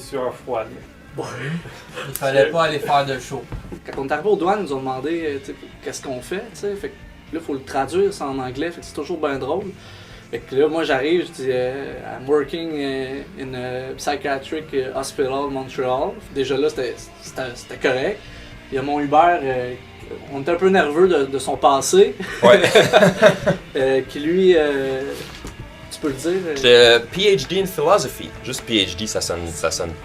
sueurs froides. Il fallait pas aller faire de show. Quand on est arrivé aux douanes, ils nous ont demandé qu'est-ce qu'on fait, t'sais. Fait que là, il faut le traduire ça en anglais, fait que c'est toujours bien drôle. Fait que là, moi j'arrive, je dis I'm working in a psychiatric hospital Montreal. Déjà là, c'était correct. Il y a mon Hubert, on était un peu nerveux de son passé. Ouais. Qui lui, tu peux le dire. J'ai PhD in philosophy. Juste PhD, ça sonne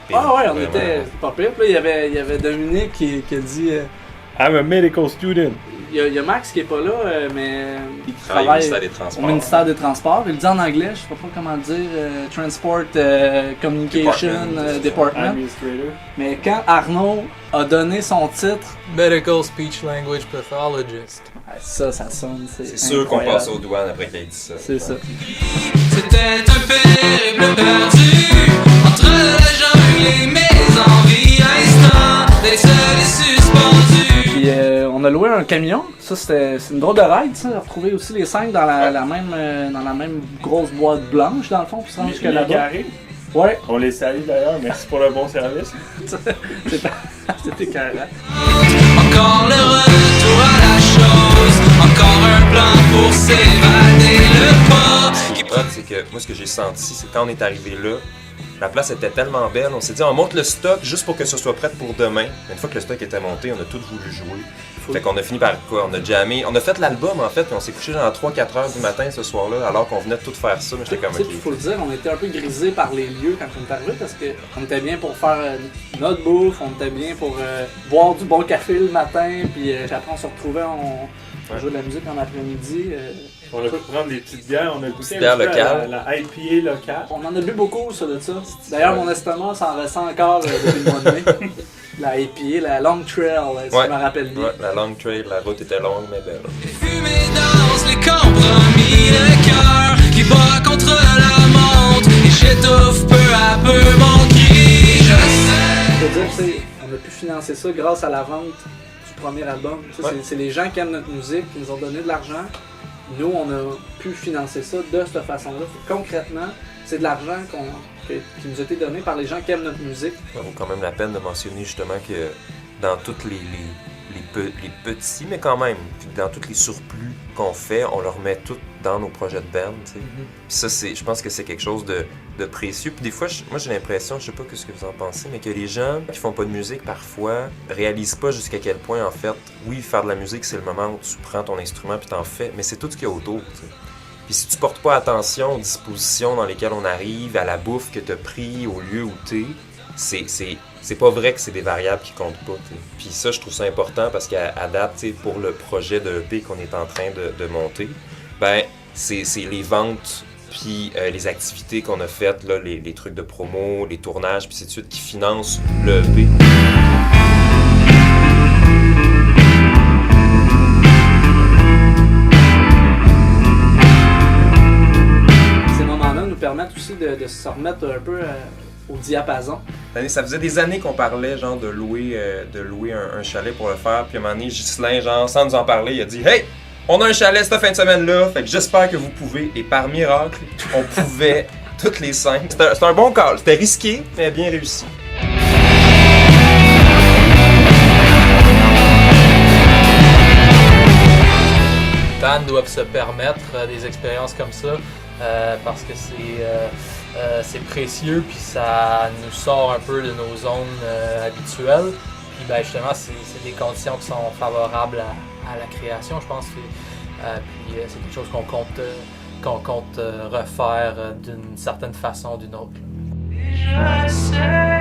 pire. Ah ouais, on Vraiment. était pas pire. Puis là, il y avait Dominique qui a dit. I'm a medical student. Il y a Max qui est pas là, mais il Travaille au ministère des Transports. au ministère des Transports. Il le dit en anglais, je sais pas comment le dire, Transport Communication Department. Administrator. Mais quand Arnaud a donné son titre, Medical Speech Language Pathologist. ça sonne, C'est sûr qu'on incroyable. passe aux douanes après qu'il ait dit ça. C'est ça. C'était un périple perdu entre la jungle et mes envies, instant d'être seul et suspendu. Puis on a loué un camion, ça c'est une drôle de ride, ça, retrouver aussi les 5 dans la même grosse boîte blanche dans le fond, puis se rendre jusqu'à là-bas. Garé. Ouais, On les salue d'ailleurs, merci pour le bon service. c'était carré. Encore le retour à la chose, encore un plan pour s'évader le pas. Ce qui est hot, c'est que moi, ce que j'ai senti, c'est quand on est arrivé là, la place était tellement belle, on s'est dit on monte le stock juste pour que ce soit prêt pour demain. Mais une fois que le stock était monté, on a tous voulu jouer. Fait qu'on a fini par quoi? On a jammé, on a fait l'album en fait, puis on s'est couché genre 3-4 heures du matin ce soir-là, alors qu'on venait de tout faire ça, mais j'étais comme Tu sais, ok. il faut le dire, on était un peu grisé par les lieux quand on est arrivé parce qu'on était bien pour faire notre bouffe, on était bien pour boire du bon café le matin, puis après on se retrouvait, on jouait de la musique en après-midi. On a pu prendre des petites bières, on a goûté un bières petit peu à locales. la IPA locale. On en a bu beaucoup, ça, de ça. D'ailleurs, mon estomac s'en ressent encore depuis le mois de mai. La IPA, la Long Trail, si Ouais. je me rappelle bien. Ouais, la long trail, la route était longue mais belle. Fumée danse les compromis, le cœur qui bat contre la montre et j'étouffe peu à peu mon cri, je sais. Je veux dire, tu sais, on a pu financer ça grâce à la vente du premier album. Tu sais, Ouais. c'est les gens qui aiment notre musique, qui nous ont donné de l'argent. Nous, on a pu financer ça de cette façon-là. Fait que concrètement, c'est de l'argent qui nous a été donné par les gens qui aiment notre musique. Ça vaut quand même la peine de mentionner justement que dans tous les petits, mais quand même, dans tous les surplus qu'on fait, on le remet tout dans nos projets de band, tu sais. Puis ça, je pense que c'est quelque chose de précieux. Puis des fois, moi j'ai l'impression, je sais pas ce que vous en pensez, mais que les gens qui font pas de musique parfois réalisent pas jusqu'à quel point en fait, oui, faire de la musique c'est le moment où tu prends ton instrument puis t'en fais, mais c'est tout ce qu'il y a autour, tu sais. Puis si tu portes pas attention aux dispositions dans lesquelles on arrive, à la bouffe que tu as pris, au lieu où tu es, c'est pas vrai que c'est des variables qui comptent pas. T'sais. Puis ça, je trouve ça important parce qu'à date, t'sais, pour le projet de EP qu'on est en train de monter, ben c'est les ventes puis les activités qu'on a faites, là, les trucs de promo, les tournages, puis c'est de suite qui financent le EP. Ces moments-là nous permettent aussi de se remettre un peu au diapason. Ça faisait des années qu'on parlait genre de louer un chalet pour le faire, puis à un moment donné, Ghislain, genre, sans nous en parler, il a dit « Hey! On a un chalet cette fin de semaine-là, fait que j'espère que vous pouvez. » Et par miracle, on pouvait toutes les 5. C'était un bon call. C'était risqué, mais bien réussi. Les bands doivent se permettre des expériences comme ça parce que c'est précieux puis ça nous sort un peu de nos zones habituelles. Puis ben, justement, c'est des conditions qui sont favorables à la création, je pense. Puis c'est quelque chose qu'on compte refaire d'une certaine façon ou d'une autre. Je sais.